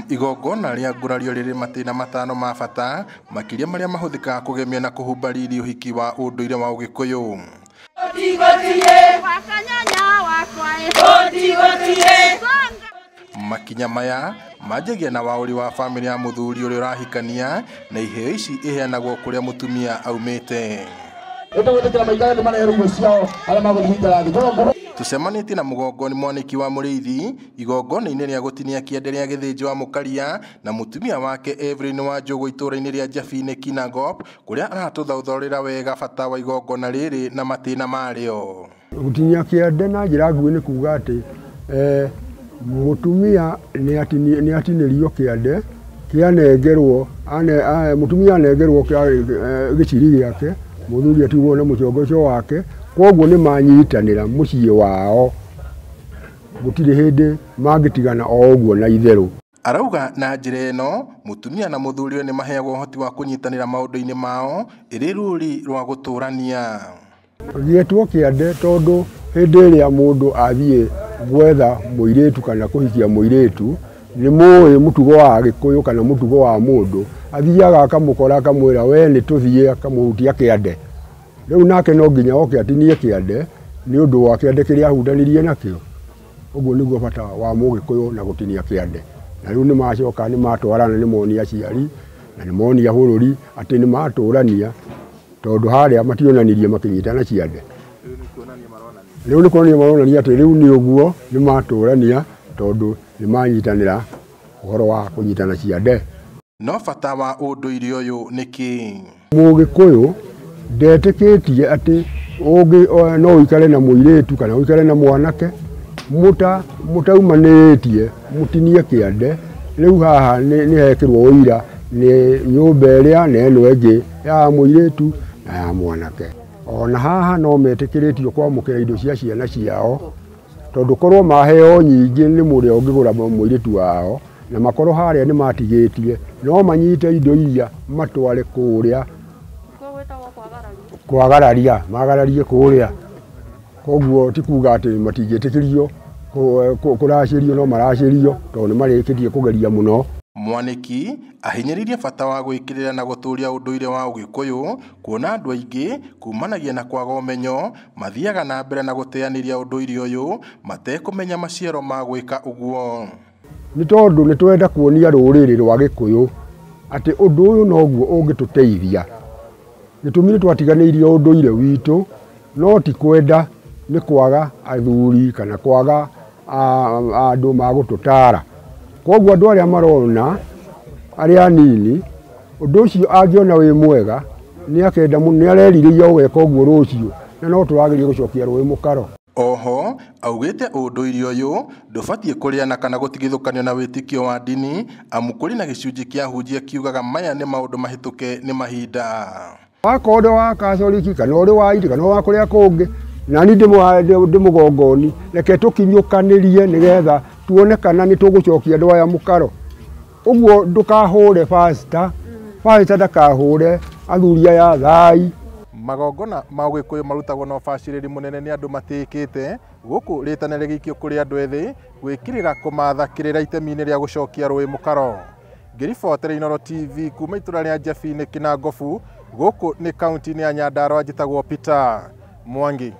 Igongona rĩa ngurario rĩrĩ matina matano ma bata makĩria marĩa mahũthĩkaga kũgemia na kũhumba riri ũhiki wa ũndũire wa Ũgĩkũyũ. Makinya maya manjagia na waũri wa bamĩrĩ ya mũthuri ũrĩa ũrahikania na iheo ici iheanagwo kũrĩa mũtumia aumĩte. Tucemanĩtie na mũgongoni Mwaniki wa Mũrĩithi igongona-inĩ rĩa gũtinia kĩande rĩa gĩthĩnjo wa Mũkaria na mũtumia wake Evelyn wa Njũgũ itũũra-inĩ rĩa Njabine Kinangop kũrĩa aratũthaũthaũrĩra wega bata wa igongona rĩrĩ na matĩna marĩo. Gũtinia kĩande na njĩra nguhĩ nĩ kuuga atĩ mũtumia nĩ atinĩrio kĩande kĩanengerwo mũtumia anengerwo gĩciri gĩake mũthuri atigwo na mũcongoco wake, koguo nĩ manyitanĩra mũciĩ wao, gũtirĩ hĩndĩ mangĩtigana o ũguo na itherũ. Arauga na njĩra ĩno mũtumia na mũthuri nĩ maheagwo ũhoti wa kũnyitanĩra maũndũ-inĩ mao ĩrĩ rũri rwa gũtũrania. Gĩetwo kĩande tondũ hĩndĩ ĩrĩa mũndũ athiĩ gwetha mũirĩtu kana kũhikia mũirĩtu, nĩ mũĩ mũtugo wa Gĩkũyũ kana mũtugo wa mũndũ, athiaga akamũkora akamwĩra we nĩ tũthiĩ, akamũhutia kĩande. Rĩu nake no nginya oke atinie kĩande nĩ ũndũ wa kĩande kĩrĩa ahundanirie nakĩo. Ũguo nĩguo bata wa Mũgĩkũyũ na gũtinia kĩande. Na rĩu nĩ macoka nĩ matwarana, nĩ monia aciari na nĩ monia bũrũri atĩ nĩ matũrania tondũ harĩa mationanirie makĩnyitana ciande. Rĩu nĩ kuonania maronania atĩ rĩu nĩ ũguo nĩ matũrania tondũ nĩ manyitanĩra ũhoro wa kũnyitana ciande. No bata wa ũndũire ũyũ nĩkĩ? Mũgĩkũyũ ndetĩkĩtie atĩ no ũikare na mũirĩtu kana ũikare na mwanake mũtaumanĩtie mũtinie kĩande. Rĩu haha nĩ hekĩrwo ũira nĩ nyũmba ĩrĩa na ĩno ĩngĩ ya mũirĩtu na ya mwanake. Ona haha no metĩkĩrĩtio kwamũkĩra indo cia ciana ciao, tondũ korwo maheo nyingĩ nĩ mũrĩa ũngĩgũra mũirĩtu wao na makorwo harĩa nĩ matigĩtie, no manyite indo iria matware kũrĩa kwagararia, magararie kũrĩa. Koguo ti kuuga atĩ matingĩtĩkĩrio kũracĩrio, no maracĩrio tondũ nĩ marĩkĩtie kũgeria mũno. Mwaniki ahinyĩrĩirie bata wa gwĩkĩrĩra na gũtũũria ũndũire wa Ũgĩkũyũ, kuona andũ aingĩ kumanagia na kwaga ũmenyo mathiaga na mbere na gũteanĩria ũndũire ũyũ matekũmenya maciaro ma gwĩka ũguo. Nĩ tondũ nĩ twenda kuonia rũrĩrĩ rwa Gĩkũyũ atĩ ũndũ ũyũ noguo ũngĩtũteithia. Gĩtũmi nĩ twatiganĩirie ũndũire witũ, no ti kwenda nĩ kwaga athuri kana kwaga andũ magũtũtara. Koguo andũ arĩa marona arĩa anini ũndũ ũcio angĩona wĩ mwega nĩ arerirĩria ũgeka ũguo rũciũ, na no tũrageria gũcokia rũĩ mũkaro. Oho augĩte ũndũire ũyũ ndũbatiĩ kũrĩana kana gũtigithũkanio na wĩtĩkio wa ndini, amu kũrĩ na gĩcunjĩ kĩa hunjia kiugaga maya nĩ maũndũ mahĩtũke nĩ mahinda. Wakorwo wa Gatoreki kana ũrĩ wa Indi kana wa kũrĩa kũngĩ, na ni ndĩ mũgongoni, reke tũkinyũkanĩrie nĩgetha tuone kana nĩ tũgũcokia andũ aya mũkaro. Ũguo ndũkahũre pastor ndakahũre athuri aya thai. Magongona ma Ũgĩkũyũ marutagwo na ũbacĩrĩri mũnene nĩ andũ matĩkĩte, gũkũ rĩtana rĩgĩikio kũrĩ andũ ethĩ gwĩkĩrĩra kũmathakĩrĩra itemi-inĩ rĩa gũcokia rũĩ mũkaro. Ngĩribotera Inooro TV kuma itũũra rĩa Njabine Kinangop, gũkũ nĩ kaunti-inĩ ya Nyandarua, njĩtagwo Peter Mwangi.